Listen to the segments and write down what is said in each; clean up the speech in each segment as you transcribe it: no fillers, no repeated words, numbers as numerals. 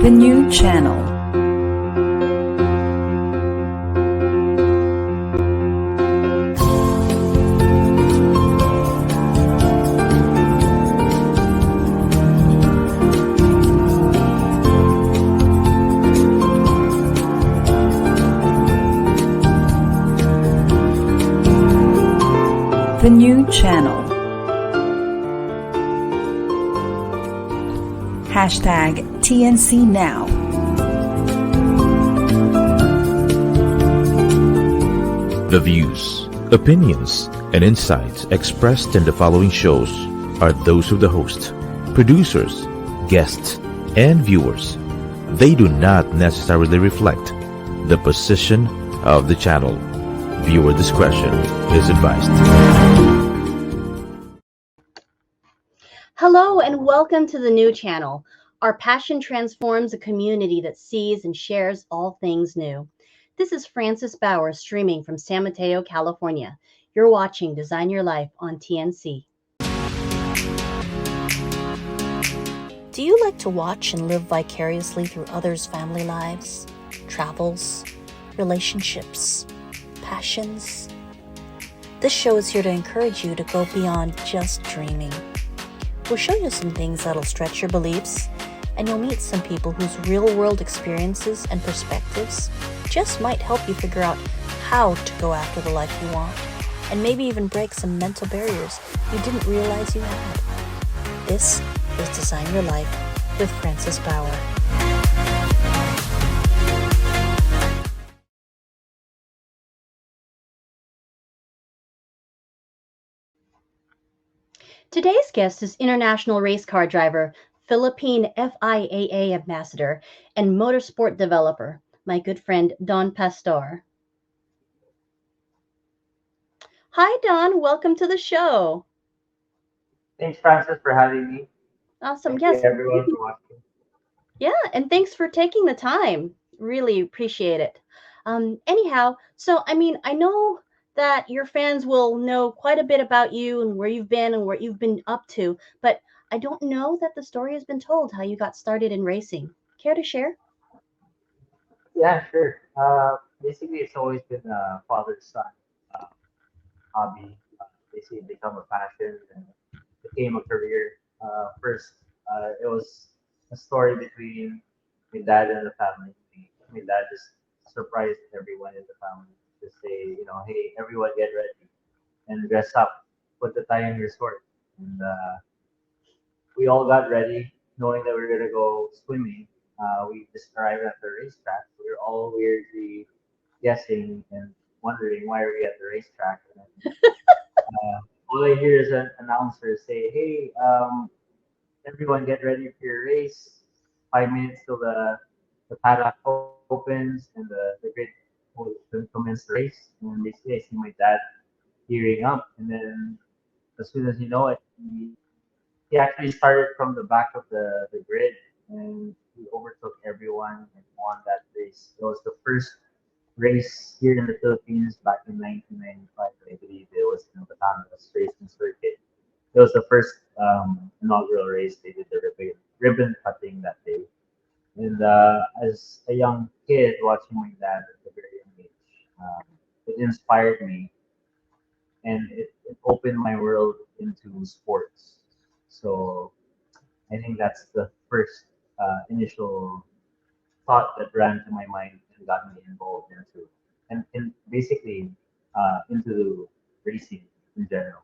The new channel. The new channel. Hashtag TNC Now. The views, opinions, and insights expressed in the following shows are those of the host, producers, guests, and viewers. They do not necessarily reflect the position of the channel. Viewer discretion is advised. Hello and welcome to the new channel. Our passion transforms a community that sees and shares all things new. This is Frances Bauer streaming from San Mateo, California. You're watching Design Your Life on TNC. Do you like to watch and live vicariously through others' family lives, travels, relationships, passions? This show is here to encourage you to go beyond just dreaming. We'll show you some things that'll stretch your beliefs, and you'll meet some people whose real-world experiences and perspectives just might help you figure out how to go after the life you want, and maybe even break some mental barriers you didn't realize you had. This is Design Your Life with Frances Bauer. Today's guest is international race car driver, Philippine FIAA ambassador, and motorsport developer, my good friend Don Pastor. Hi, Don. Welcome to the show. Thanks, Francis, for having me. Awesome. Thank Yes. you, everyone, for watching. Yeah, and thanks for taking the time. Really appreciate it. Anyhow, so I know that your fans will know quite a bit about you and where you've been and what you've been up to, but I don't know that the story has been told how you got started in racing. Care to share? Yeah, sure. Basically, it's always been a father-son uh, hobby. Basically, become a passion and became a career. First, it was a story between my dad and the family. My dad just surprised everyone in the family to say, hey, everyone get ready and dress up, put the tie in your sword. And we all got ready, knowing that we were gonna go swimming. We just arrived at the racetrack. We were all weirdly guessing and wondering why are we at the racetrack. And then, all I hear is an announcer say, "Hey, everyone, get ready for your race. 5 minutes till the paddock opens and the grid will commence the race." And basically, I see my dad gearing up, and then as soon as you know it, he actually started from the back of the grid and he overtook everyone and won that race. It was the first race here in the Philippines back in 1995. I believe it was in the Batangas Racing Circuit. It was the first inaugural race. They did the ribbon cutting that day. And as a young kid watching my dad at a very young age, it inspired me and it opened my world into sports. So I think that's the first initial thought that ran to my mind and got me involved into, and basically into racing in general.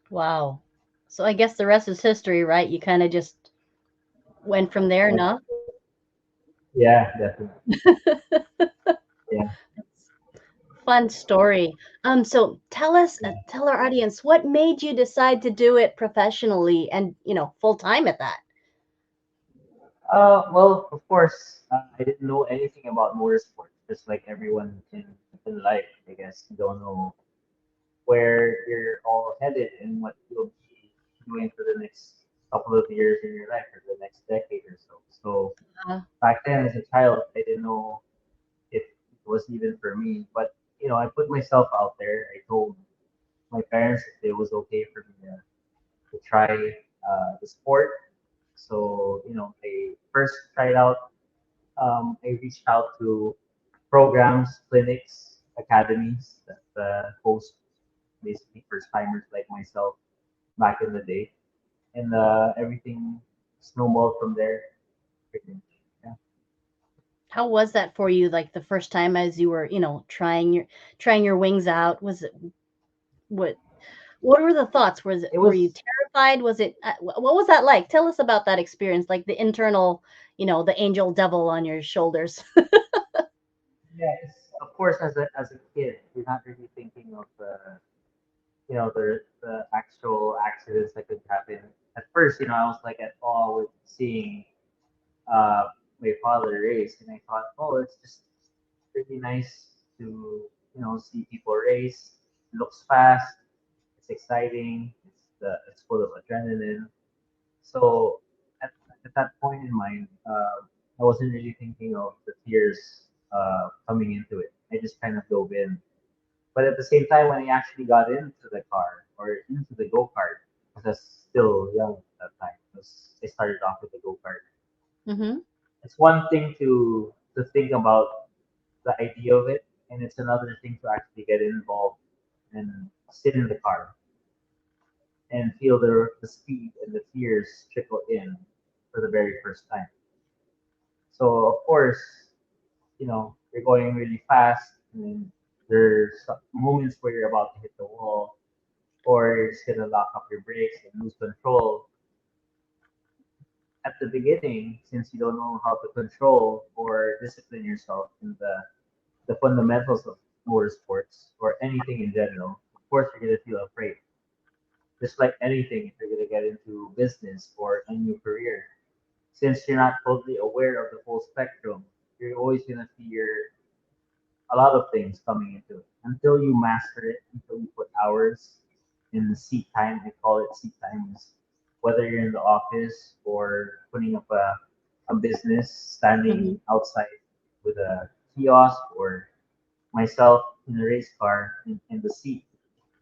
Wow. So I guess the rest is history, right? You kind of just went from there, And, no? yeah, definitely. Yeah. Fun story. So tell our audience, what made you decide to do it professionally and, full time at that? Well, of course, I didn't know anything about motorsport, just like everyone in life. I guess you don't know where you're all headed and what you'll be doing for the next couple of years in your life or the next decade or so. So Uh, back then, as a child, I didn't know if it was even for me. But I put myself out there. I told my parents if it was okay for me to try the sport. So I first tried out I reached out to programs, clinics, academies that host basically first timers like myself back in the day, and everything snowballed from there. Pretty much. Yeah. How was that for you? Like the first time as you were, trying your wings out? Was it what? What were the thoughts? It Were you was terrified? Was it what was that like? Tell us about that experience, like the internal, the angel devil on your shoulders. yeah. Of course, as a kid, you're not really thinking of the actual accidents that could happen. At first, I was like at awe with seeing uh, my father race, and I thought, oh, it's just really nice to see people race. It looks fast. It's exciting. It's full of adrenaline. So at that point in mind, I wasn't really thinking of the fears coming into it. I just kind of dove in. But at the same time, when I actually got into the car or into the go kart, because I was still young at that time, because I started off with the go kart. Mm-hmm. It's one thing to think about the idea of it, and it's another thing to actually get involved and sit in the car and feel the speed and the fears trickle in for the very first time. So of course, you're going really fast, and there's some moments where you're about to hit the wall, or you're just gonna lock up your brakes and lose control. At the beginning, since you don't know how to control or discipline yourself in the fundamentals of motorsports or anything in general, of course you're gonna feel afraid. Just like anything, if you're gonna get into business or a new career, since you're not totally aware of the full spectrum, you're always gonna fear a lot of things coming into it until you master it, until you put hours in the seat time. I call it seat times. Whether you're in the office or putting up a business, Mm-hmm. standing outside with a kiosk, or myself in a race car in the seat.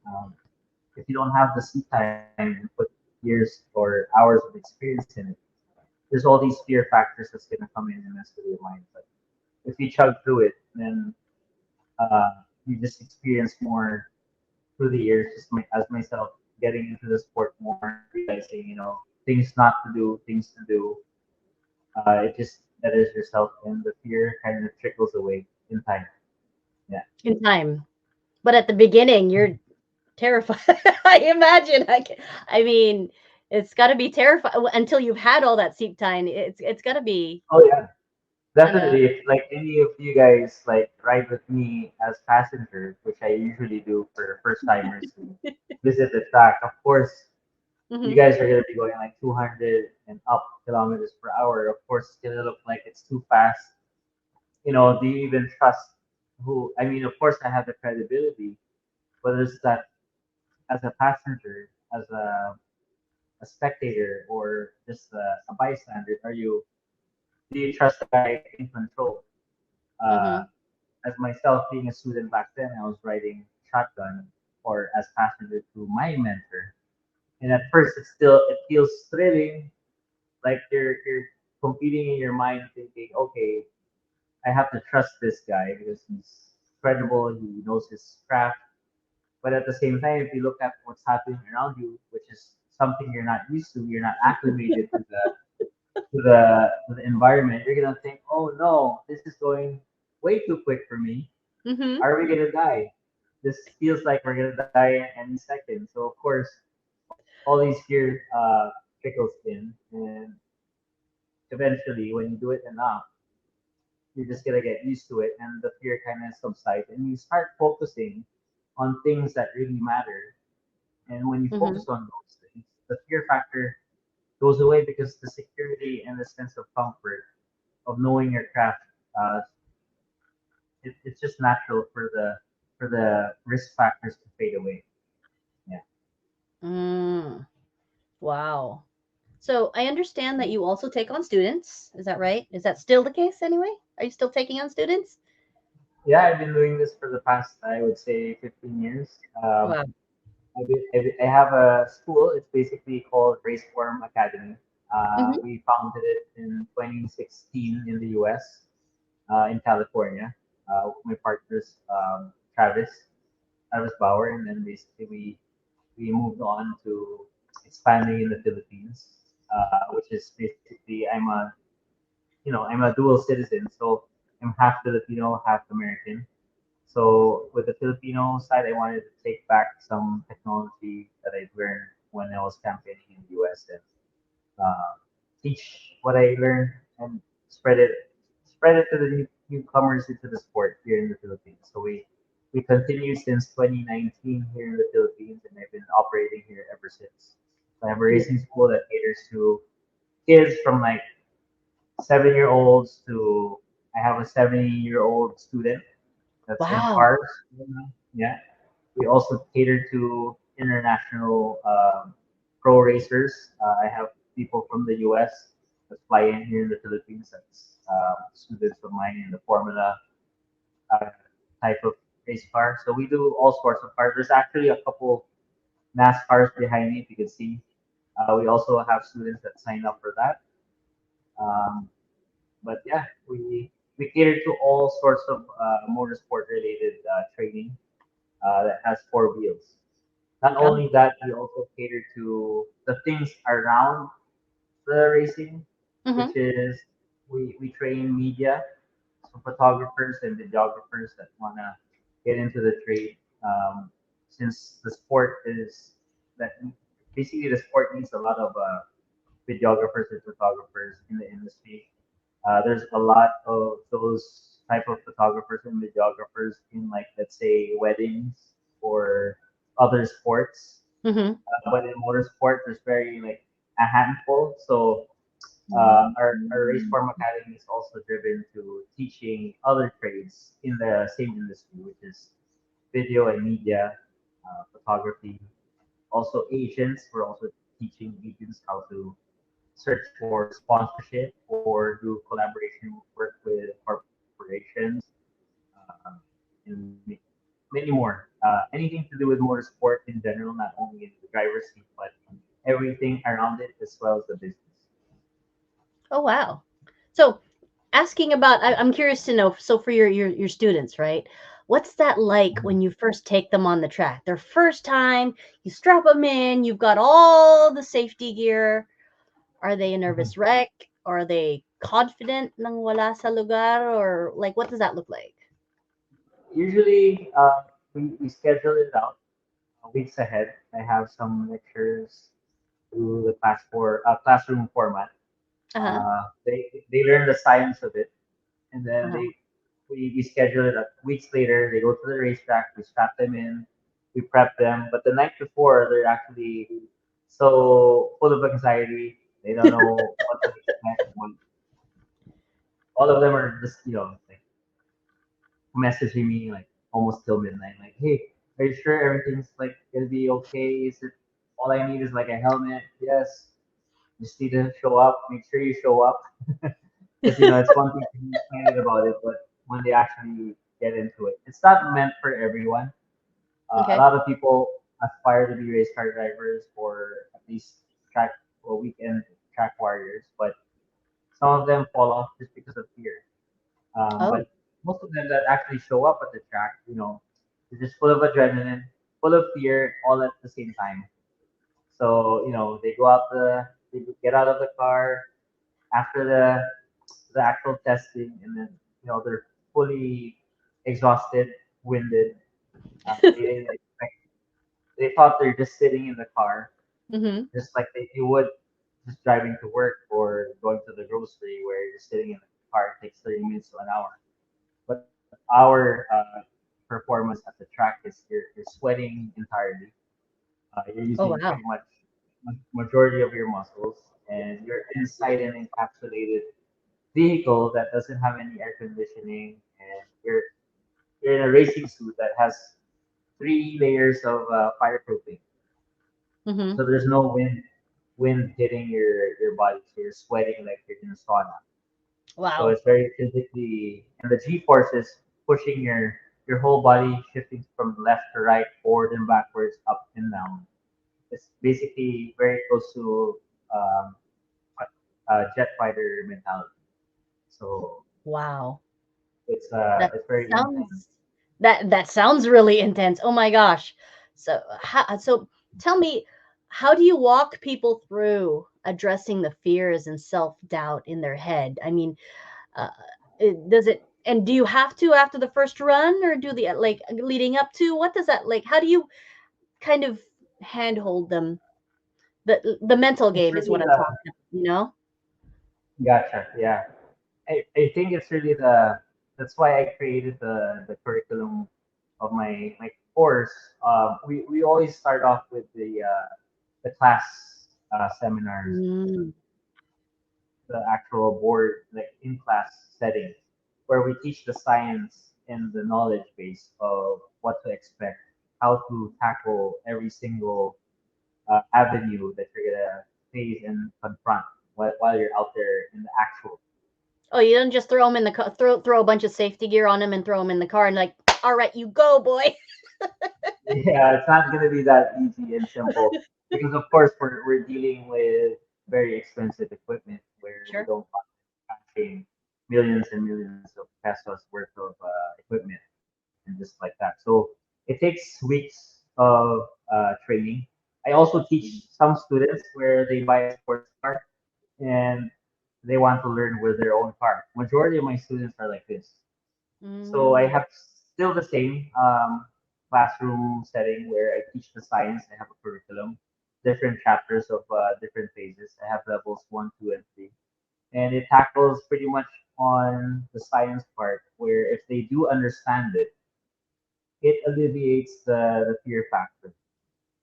Um, if you don't have the seat time and put years or hours of experience in it, there's all these fear factors that's gonna come in and mess with your mind. But if you chug through it, then you just experience more through the years, just as myself getting into the sport more, realizing things not to do, things to do. It just betters yourself, and the fear kind of trickles away in time. Yeah. In time, but at the beginning, you're terrified. I imagine. I mean, it's got to be terrifying until you've had all that seat time. It's got to be. Oh yeah, Uh, definitely. If like any of you guys like ride with me as passengers, which I usually do for first timers who visit the track, of course you mhm. guys are gonna be going like 200 and up kilometers per hour. Of course, it's gonna look like it's too fast. Do you even trust who? I mean, of course, I have the credibility, but it's that as a passenger, as a spectator, or just a bystander, do you trust the guy in control? Uh, Mhm. as myself being a student back then, I was riding shotgun or as passenger to my mentor, and at first it feels thrilling, like you're competing in your mind, thinking, okay, I have to trust this guy because he's credible, he knows his craft. But at the same time, if you look at what's happening around you, which is something you're not used to, you're not acclimated to the environment, you're gonna think, oh no, this is going way too quick for me. Mhm. Are we gonna die? This feels like we're gonna die any second. So of course, all these fear trickles in, and eventually, when you do it enough, you're just gonna get used to it, and the fear kind of subsides, and you start focusing on things that really matter. And when you Mhm. focus on those things, the fear factor goes away because the security and the sense of comfort of knowing your craft, uh, it's just natural for the risk factors to fade away. Yeah. Mm. Wow. So I understand that you also take on students. Is that right? Is that still the case anyway? Are you still taking on students? Yeah, I've been doing this for the past, I would say, 15 years. Wow. I have a school. It's basically called Raceform Academy. Hmm. We founded it in 2016 in the U.S. In California. My partners, Travis Bauer, and then basically we moved on to expanding in the Philippines, which is basically I'm a dual citizen, so I'm half Filipino, half American. So with the Filipino side, I wanted to take back some technology that I learned when I was campaigning in the US and uh, teach what I learned and spread it to the newcomers into the sport here in the Philippines. So we continue since 2019 here in the Philippines, and I've been operating here ever since. So I have a racing school that caters to kids from like 7-year-olds to I have a 70-year-old student that's in Wow. cars. Yeah. We also cater to international pro racers. I have people from the US that fly in here in the Philippines. That's students of mine in the Formula uh, type of race car. So we do all sorts of cars. There's actually a couple NASCARs behind me, if you can see. We also have students that sign up for that. Um, but yeah, we cater to all sorts of motorsport related training that has four wheels. Not Oh. only that, we also cater to the things around the racing, which Hmm. is we train media, so photographers and videographers that want to get into the trade. Since the sport is that basically the sport needs a lot of videographers and photographers in the industry. There's a lot of those type of photographers and videographers in like let's say weddings or other sports. Hmm. But in motorsport, there's very like a handful. So our race form academy is also driven to teaching other trades in the same industry, which is video and media, photography. Also, agents. We're also teaching agents how to search for sponsorship or do collaboration work with corporations, uh, and many more. Anything to do with motorsport in general, not only in the driver's seat, but everything around it as well as the business. Oh, wow. So asking about, I'm curious to know, so for your students, right? What's that like Mhm. when you first take them on the track? Their first time, you strap them in, you've got all the safety gear. Are they a Mhm. nervous wreck? Are they confident nang wala sa lugar? Or like, what does that look like? Usually, we schedule it out weeks ahead. I have some lectures through the classroom format. Uh-huh. They learn the science of it, and then Uh-huh. we schedule it weeks later. They go to the racetrack. We strap them in. We prep them. But the night before, they're actually so full of anxiety. They don't know what to expect. All of them are just like messaging me like almost till midnight. Like, hey, are you sure everything's like gonna be okay? Is it all I need is like a helmet? Yes. Just need to show up. Make sure you show up. Because it's one thing to be excited about it, but when they actually get into it, it's not meant for everyone. A Okay. lot of people aspire to be race car drivers or at least track or weekend track warriors, but some of them fall off just because of fear. Oh. But most of them that actually show up at the track, they're just full of adrenaline, full of fear, all at the same time. So they they get out of the car after the actual testing, and then they're fully exhausted, winded. They didn't expect. They thought they're just sitting in the car, Mm-hmm. just like you would just driving to work or going to the grocery, where you're sitting in the car. It takes 30 minutes to an hour. But our performance at the track is you're sweating entirely. You're Oh, using wow. pretty much majority of your muscles, and you're inside an encapsulated vehicle that doesn't have any air conditioning, and you're in a racing suit that has 3 layers of fireproofing. Mm-hmm. So there's no wind hitting your body, so you're sweating like you're in a sauna. So Wow. it's very physically, and the G forces pushing your whole body, shifting from left to right, forward and backwards, up and down. It's basically very close to um, jet fighter mentality. So Wow. That it's very intense. sounds that sounds really intense. Oh my gosh. So tell me, how do you walk people through addressing the fears and self-doubt in their head? I mean, uh, does it, and do you have to after the first run, or do the like leading up to, what does that like, how do you kind of handhold them? The mental It's game is really what I'm the talking about, you know? gotcha. Yeah, I think it's really the that's why I created the curriculum of my course. We always start off with the class seminars, Mm. the actual board, like in class setting, where we teach the science and the knowledge base of what to expect, how to tackle every single avenue that you're gonna face and confront while you're out there in the actual. Oh, you don't just throw them in the car, throw a bunch of safety gear on them and throw them in the car and like, all right, you go, boy. Yeah, it's not gonna be that easy and simple because of course we're dealing with very expensive equipment where we Sure. don't paying millions and millions of pesos worth of equipment and just like that. So it takes weeks of training. I also teach some students where they buy a sports car and they want to learn with their own car. Majority of my students are like this. So I Mm, have still the same classroom setting where I teach the science. I have a curriculum, different chapters of different phases. I have levels one, two, and three, and it tackles pretty much on the science part where if they do understand it, it alleviates the fear factor,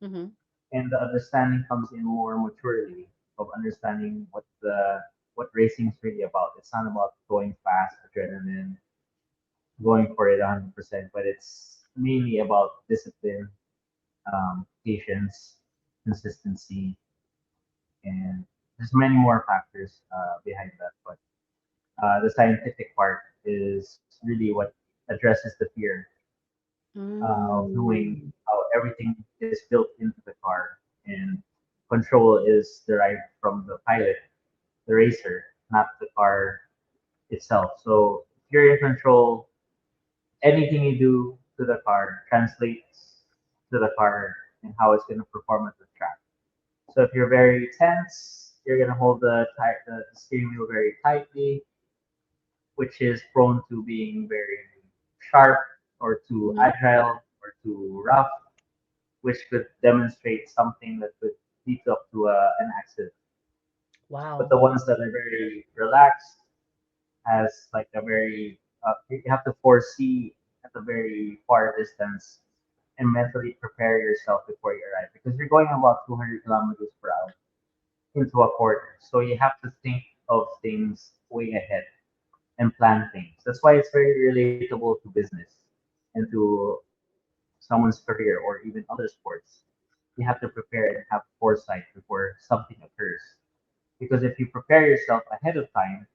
mm-hmm. and the understanding comes in more maturely of understanding what racing is really about. It's not about going fast, adrenaline, going for it 100%, but it's mainly about discipline, patience, consistency, and there's many more factors behind that. But the scientific part is really what addresses the fear of knowing Mm, how everything is built into the car, and control is derived from the pilot, the racer, not the car itself. So if you're in control, anything you do to the car translates to the car and how it's going to perform at the track. So if you're very tense, you're going to hold the steering wheel very tightly, which is prone to being very sharp or too mm-hmm. agile or too rough, which could demonstrate something that could lead up to an accident. But Wow. the ones that are very relaxed, has like a very you have to foresee at a very far distance and mentally prepare yourself before you arrive because you're going about 200 kilometers per hour into a corner. So you have to think of things way ahead and plan things. That's why it's very relatable to business and to someone's career or even other sports. You have to prepare and have foresight before something occurs. Because if you prepare yourself ahead of time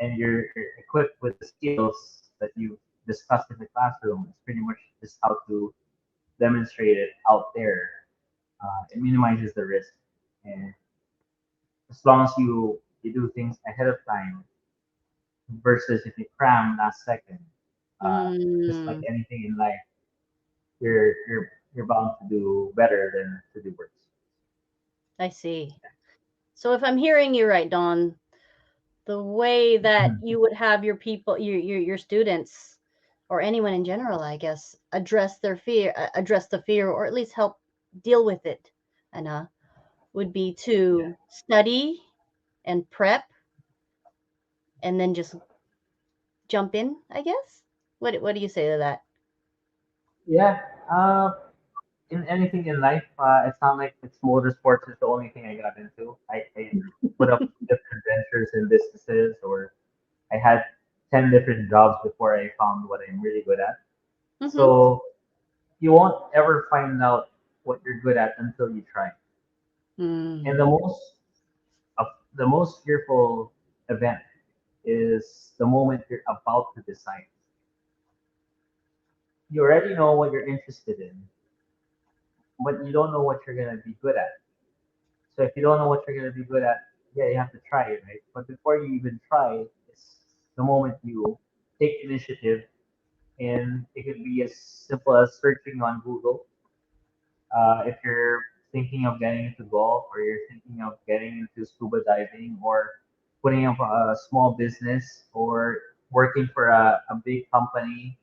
and you're equipped with the skills that you discussed in the classroom, it's pretty much just how to demonstrate it out there. It minimizes the risk, and as long as you do things ahead of time versus if you cram last second, just like Mm, anything in life, you're bound to do better than to do worse. I see. So if I'm hearing you right, Don, the way that you would have your people, your students, or anyone in general, I guess, address their fear, address the fear, or at least help deal with it, and would be Yeah. to study and prep, and then just jump in, I guess. What do you say to that? Yeah. In anything in life, it's not like it's motorsports is the only thing I got into. I put up different ventures and businesses, or I had 10 different jobs before I found what I'm really good at. Mm-hmm. So you won't ever find out what you're good at until you try. And Mm, uh, the most fearful event is the moment you're about to decide. You already know what you're interested in, but you don't know what you're gonna be good at. So if you don't know what you're gonna be good at, yeah, you have to try it, right? But before you even try, it's the moment you take initiative, and it could be as simple as searching on Google. If you're thinking of getting into golf, or you're thinking of getting into scuba diving, or putting up a small business, or working for a big company,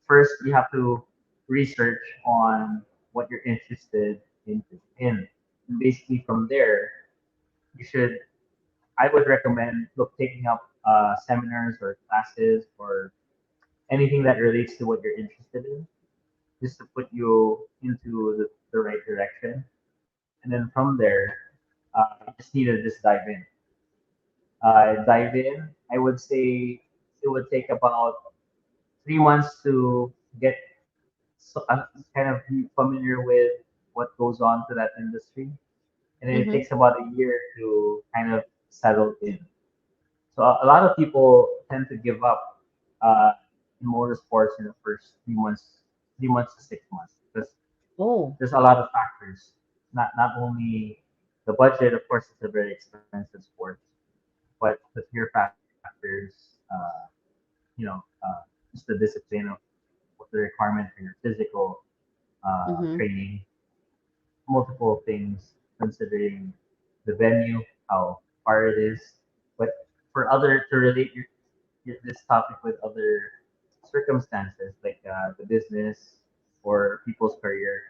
first you have to research on what you're interested in. And basically from there, you should, I would recommend look taking up seminars or classes or anything that relates to what you're interested in, just to put you into the right direction. And then from there, you just need to just dive in. Dive in. I would say it would take about 3 months to get kind of be familiar with what goes on to that industry, and then it Mm-hmm. takes about a year to kind of settle in. So a lot of people tend to give up in motorsports in the first 3 months, 3 months to 6 months, because Oh. there's a lot of factors. Not only the budget, of course, it's a very expensive sport, but the fear factors, you know, just the discipline of what the requirement for your physical Mm-hmm. training, multiple things considering the venue, how far it is. But for other to relate this topic with other circumstances like the business or people's career,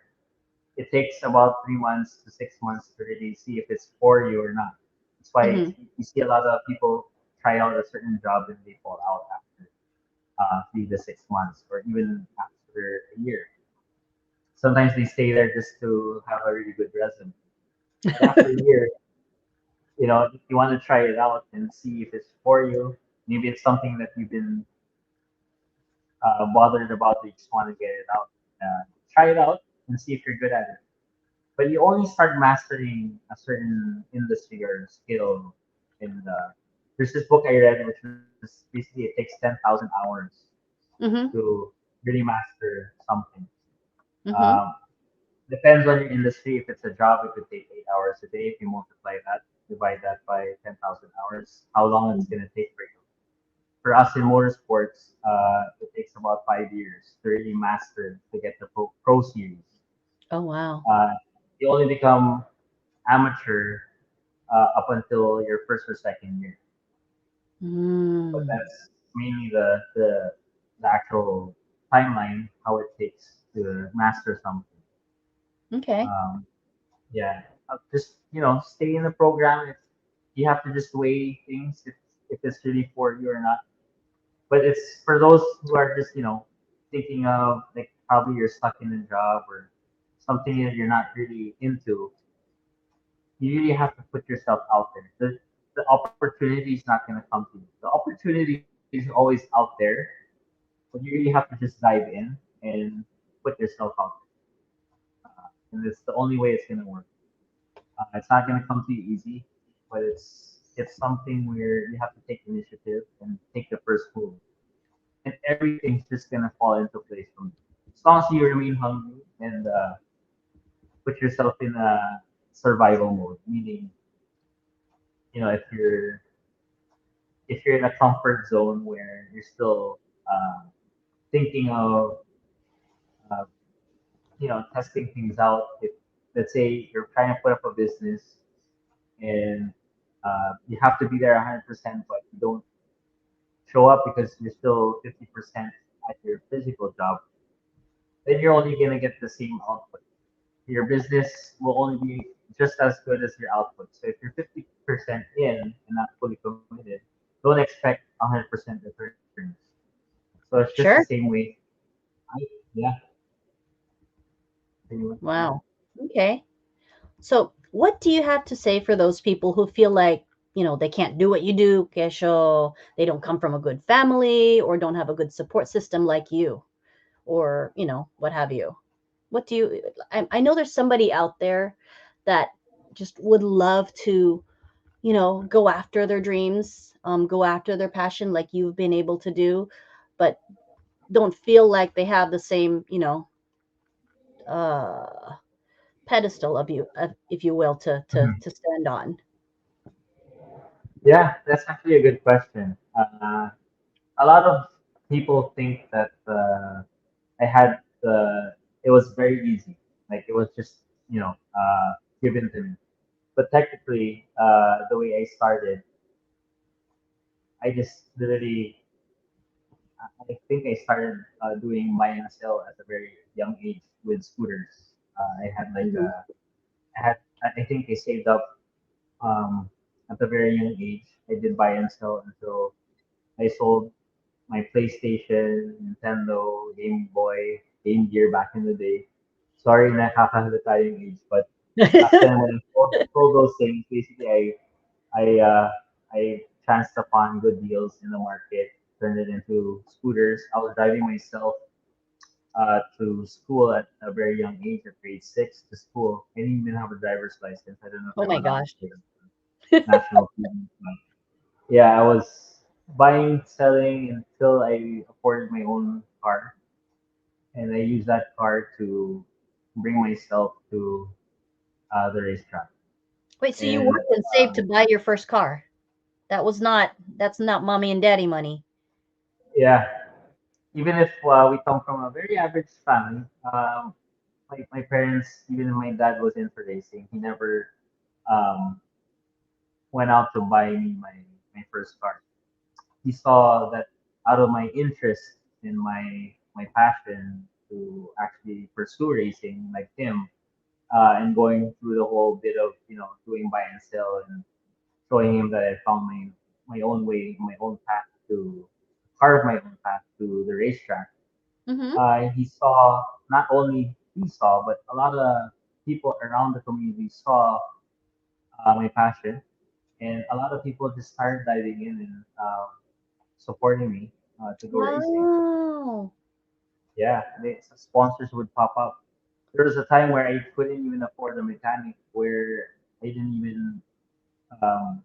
it takes about 3 months to 6 months to really see if it's for you or not. That's why Mm-hmm. you see a lot of people try out a certain job and they fall out after 3 to 6 months or even after a year. Sometimes they stay there just to have a really good resume. But after a year, if you want to try it out and see if it's for you, maybe it's something that you've been bothered about, you just want to get it out. Try it out and see if you're good at it. But you only start mastering a certain industry or skill. And there's this book I read, which was basically it takes 10,000 hours Mm-hmm. to really master something. Mm-hmm. Um, Depends on your industry. If it's a job, it could take 8 hours a day. If you multiply that, divide that by 10,000 hours, how long it's going to take for you. For us in motorsports, it takes about 5 years to really master to get the pro series. Oh wow. Uh, you only become amateur up until your first or second year. But Mm. that's mainly the actual timeline, how it takes to master something. Okay. Um, yeah, just stay in the program. If you have to just weigh things if it's really for you or not. But it's for those who are just thinking of, like, probably you're stuck in a job or something that you're not really into. You really have to put yourself out there. The opportunity is not going to come to you. The opportunity is always out there, but you really have to just dive in and put yourself out there. And it's the only way it's going to work. It's not going to come to you easy, but it's something where you have to take initiative and take the first move, and everything's just going to fall into place from there. As long as you remain hungry and put yourself in a survival mode, meaning if you're in a comfort zone where you're still thinking of uh, testing things out. If, let's say, you're trying to put up a business and you have to be there 100%, but you don't show up because you're still 50% at your physical job, then you're only going to get the same output. Your business will only be just as good as your output. So if you're 50% in and not fully committed, don't expect 100% returns. So it's just the Sure. same way. Yeah, anyway. Wow. Okay. So, what do you have to say for those people who feel like, they can't do what you do, kesho, they don't come from a good family or don't have a good support system like you, or, what have you? What do you, I know there's somebody out there that just would love to, go after their dreams, go after their passion like you've been able to do, but don't feel like they have the same, uh, pedestal of you, if you will, to Mhm. stand on. Yeah, that's actually a good question. A lot of people think that I had it was very easy, like it was just given to me. But technically, the way I started, I just literally, I think I started doing buy and sell at a very young age with scooters. I had like Mhm. I had, I think I saved up at a very young age. I did buy and sell until I sold my PlayStation, Nintendo, Game Boy, Game Gear back in the day. Sorry, nakakahalata yung age, but back then when I sold those things, basically I chanced upon good deals in the market, turned it into scooters. I was driving myself to school at a very young age, at grade six to school. I didn't even have a driver's license. I don't know if Oh I'm my allowed to gosh. say that. National TV. Yeah, I was buying, selling until I afforded my own car, and I used that car to bring myself to the racetrack. Wait, so you And worked and saved to buy your first car? That's not mommy and daddy money. yeah, even if we come from a very average family, my parents, even my dad was into racing. He never um, went out to buy me my first car. He saw that out of my interest in my passion to actually pursue racing like him, and going through the whole bit of doing buy and sell and showing him that I found my own way, my own path to carve my own path to the racetrack. Mhm. He saw, not only he saw, but a lot of people around the community saw my passion, and a lot of people just started diving in and supporting me to go racing. Wow. Yeah, sponsors would pop up. There was a time where I couldn't even afford a mechanic, where I didn't even um,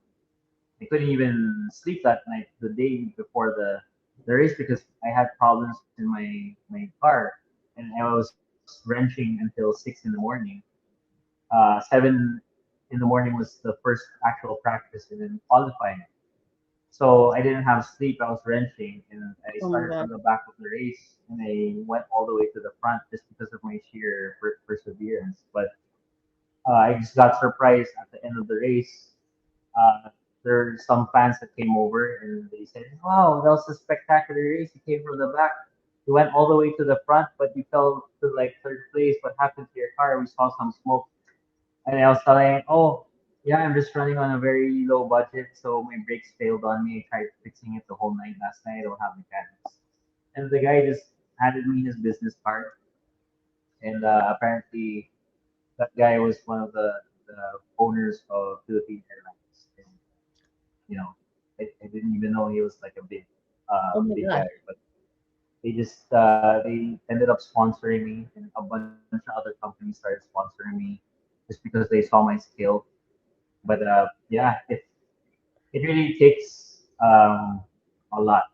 I couldn't even sleep that night, the day before the race, because I had problems in my car, and I was wrenching until 6 in the morning. 7 in the morning was the first actual practice and then qualifying. So I didn't have sleep. I was wrenching, and I Oh my started god. from the back of the race, and I went all the way to the front just because of my sheer perseverance. But I just got surprised at the end of the race. Uh, there were some fans that came over and they said, "Wow, that was a spectacular race. You came from the back. You went all the way to the front, but you fell to like third place. What happened to your car? We saw some smoke." And I was telling, "Oh, yeah, I'm just running on a very low budget, so my brakes failed on me. I tried fixing it the whole night last night. I don't have mechanics." And the guy just handed me his business card, and apparently that guy was one of the owners of Philippine Airlines. And, I didn't even know he was like Oh a my big gosh. guy, but they ended up sponsoring me, and a bunch of other companies started sponsoring me just because they saw my skill. But yeah, it really takes a lot.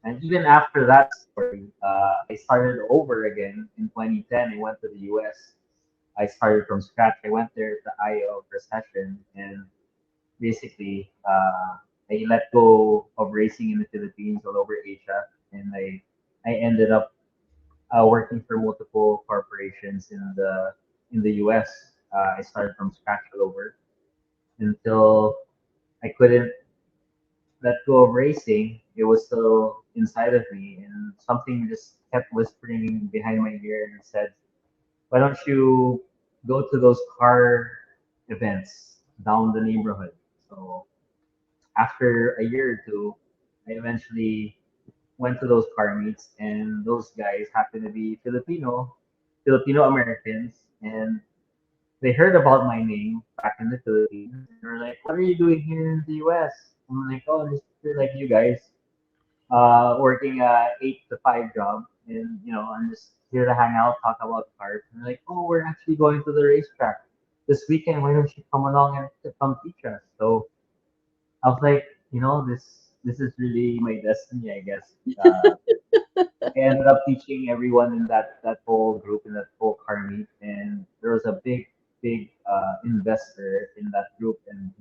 And even after that story, I started over again in 2010. I went to the US. I started from scratch. I went there at the eye of recession, and basically, I let go of racing in the Philippines all over Asia, and I ended up working for multiple corporations in the US. I started from scratch all over until I couldn't let go of racing. It was still inside of me, and something just kept whispering behind my ear and said, "Why don't you go to those car events down the neighborhood?" So after a year or two, I eventually went to those car meets, and those guys happened to be Filipino-Americans, and they heard about my name back in the Philippines, and they were like, "What are you doing here in the US?" I'm like, "Oh, I'm just here like you guys, working a 8 to 5 job, and I'm just here to hang out, talk about cars." And they're like, "Oh, we're actually going to the racetrack this weekend. Why don't you come along and come teach us?" So I was like, this is really my destiny, I guess. I ended up teaching everyone in that whole group, in that whole car meet, and there was a big investor in that group, and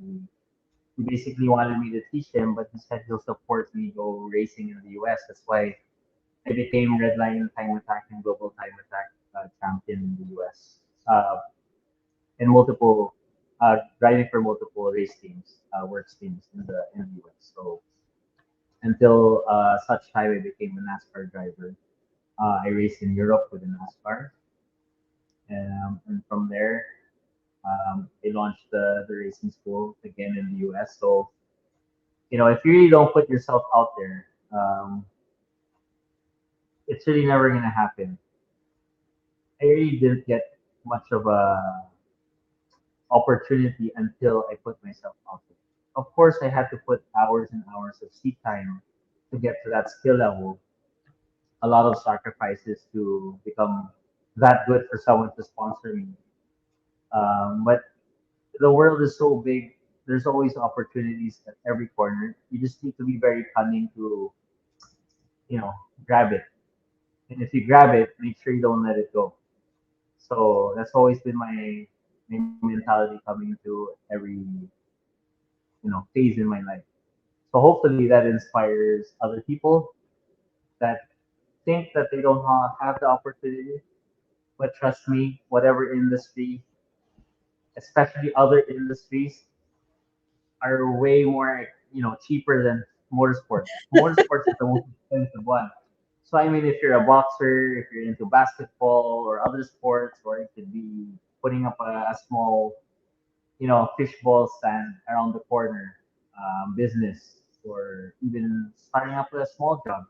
he basically wanted me to teach him, but he said he'll support me go racing in the US. That's why I became Redline Time Attack and Global Time Attack champion in the US. And multiple driving for multiple race teams, works teams in the US. So until such time I became a NASCAR driver, I raced in Europe with the NASCAR, and from there I launched the racing school again in the US. So if you really don't put yourself out there, it's really never gonna happen. I really didn't get much of a opportunity until I put myself out there. Of course, I had to put hours and hours of seat time to get to that skill level. A lot of sacrifices to become that good for someone to sponsor me. But the world is so big. There's always opportunities at every corner. You just need to be very cunning to, you know, grab it. And if you grab it, make sure you don't let it go. So that's always been my mentality coming into every phase in my life. So hopefully that inspires other people that think that they don't have the opportunity. But trust me, whatever industry, especially other industries, are way more cheaper than motorsports. Motorsports is the most expensive one. So I mean, if you're a boxer, if you're into basketball or other sports, or it could be putting up a small fishbowl stand around the corner, business, or even starting up with a small job.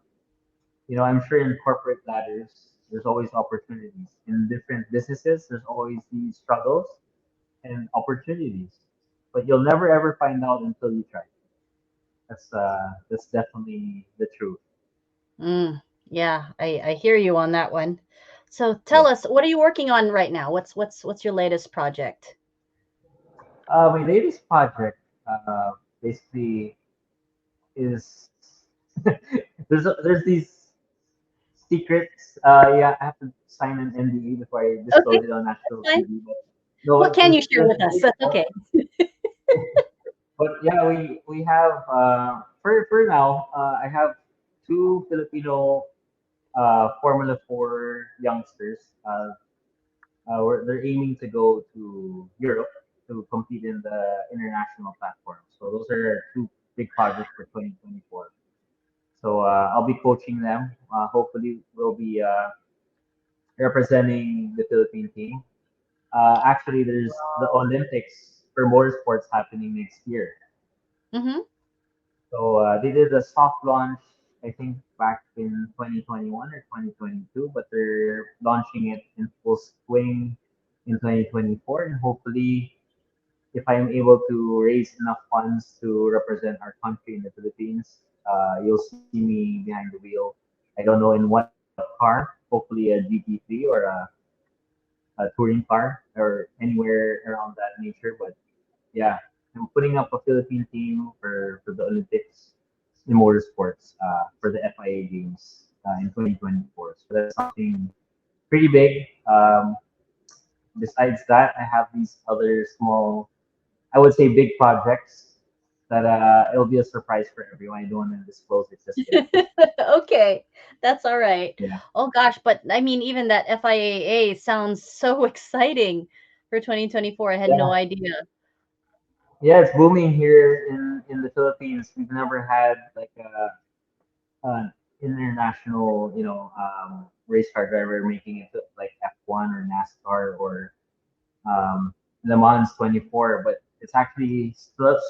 I'm sure in corporate ladders, there's always opportunities. In different businesses, there's always these struggles and opportunities. But you'll never ever find out until you try. That's definitely the truth. Mm, yeah, I hear you on that one. So Yeah. tell us, what are you working on right now? What's your latest project? My latest project, basically is there's these secrets. Yeah, I have to sign an NDA before I Okay, disclose it on that's national fine. TV. But no, What can you share there's with a us? big That's okay. but yeah, we have for now. I have two Filipino Formula Four youngsters. They're aiming to go to Europe to compete in the international platform. So those are two big projects for 2024. So I'll be coaching them. Hopefully, we'll be representing the Philippine team. Actually, there's the Olympics for motorsports happening next year. Mm-hmm. So they did a soft launch, I think, back in 2021 or 2022, but they're launching it in full swing in 2024. And hopefully, if I'm able to raise enough funds to represent our country in the Philippines, you'll see me behind the wheel. I don't know in what car, hopefully a GT3 or a touring car or anywhere around that nature. But yeah, I'm putting up a Philippine team for the Olympics in motorsports for the FIA Games in 2024. So that's something pretty big. Besides that, I have these other small, I would say, big projects that it'll be a surprise for everyone. I don't want to disclose it just yet. Okay, that's all right. Yeah, Oh gosh, but I mean, even that FIAA sounds so exciting for 2024. I had no yeah, idea. yeah. It's booming here in the Philippines. We've never had like an international, race car driver making it to like F1 or NASCAR or Le Mans 24, but it's actually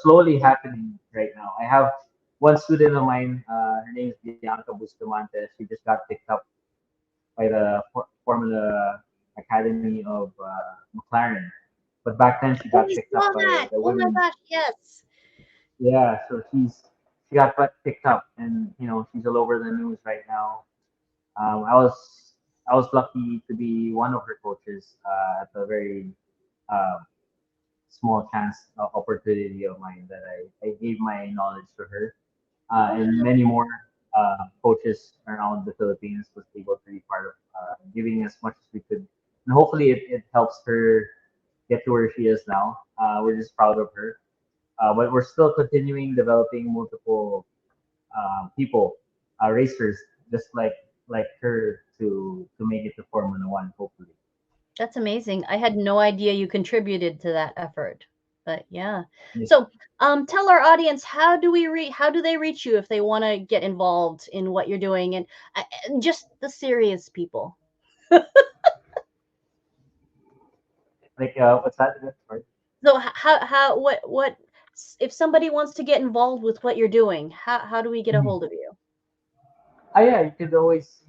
slowly happening right now. I have one student of mine, her name is Bianca Bustamante. She just got picked up by the Formula Academy of McLaren. But back then she Oh, got I picked saw up by that. the Oh my women. gosh, yes. Yeah, so she got picked up, and she's all over the news right now. I was lucky to be one of her coaches at a very uh, small chance opportunity of mine that I gave my knowledge to her, and Wow. many more coaches around the Philippines was able to be part of giving as much as we could, and hopefully it helps her get to where she is now. We're just proud of her. but we're still continuing developing multiple people, racers, just like her to make it to Formula One, hopefully. That's amazing. I had no idea you contributed to that effort. But yeah. Yes. So, tell our audience, how do they reach you if they want to get involved in what you're doing, and just the serious people. Like, what's that again? Sorry. So how what if somebody wants to get involved with what you're doing, how do we get a Mhm. hold of you? Yeah, you could always,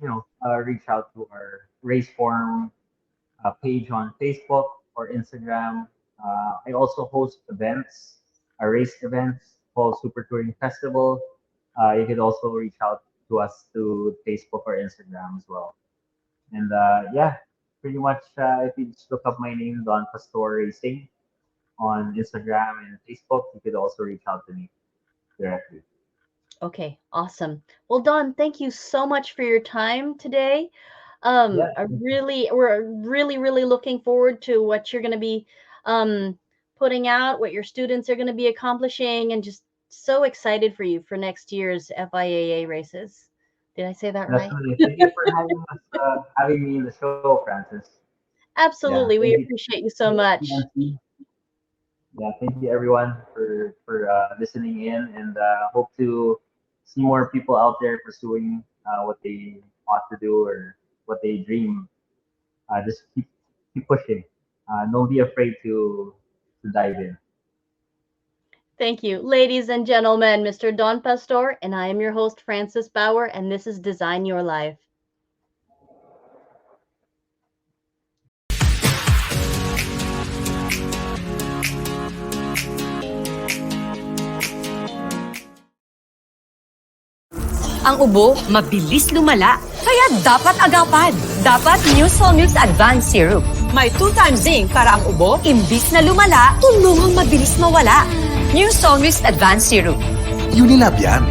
reach out to our race forum page on Facebook or Instagram. I also host events, race events called Super Touring Festival. You could also reach out to us through Facebook or Instagram as well. And yeah, pretty much if you just look up my name, Don Pastor Racing, on Instagram and Facebook, you could also reach out to me directly. Okay, awesome. Well, Don, thank you so much for your time today. Yeah, We're really looking forward to what you're going to be um, putting out, what your students are going to be accomplishing, and just so excited for you for next year's FIAA races. Did I say that right? definitely. Thank you for having me in the show, Francis. Yeah, Absolutely. We thank you, appreciate you so much. TNC. Yeah, thank you everyone for listening in, and hope to see more people out there pursuing what they ought to do or what they dream. Just keep pushing. Don't be afraid to dive in. Thank you. Ladies and gentlemen, Mr. Don Pastor, and I am your host, Francis Bauer, and this is Design Your Life. Ang ubo, mabilis lumala. Kaya dapat agapan. Dapat New Solmux Advanced Syrup. May 2 times zinc para ang ubo, imbis na lumala, tulungang mabilis mawala. New Solmux Advanced Syrup. Unilab yan.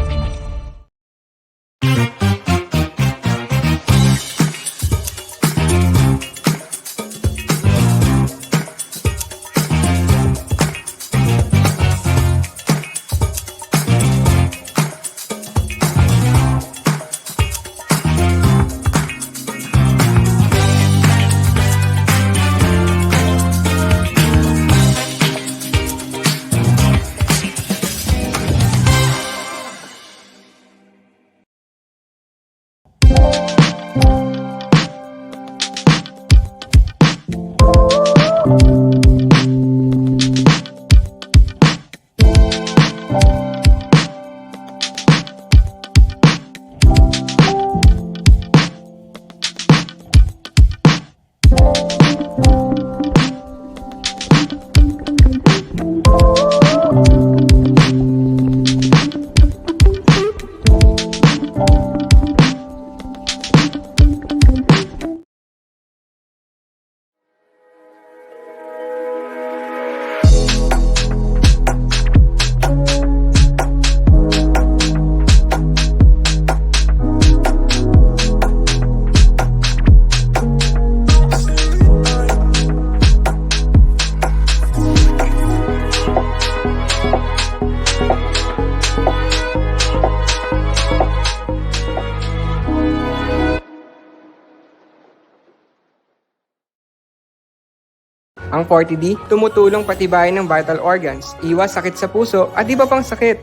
Ang 40D tumutulong patibayin ng vital organs, iwas sakit sa puso at iba pang sakit.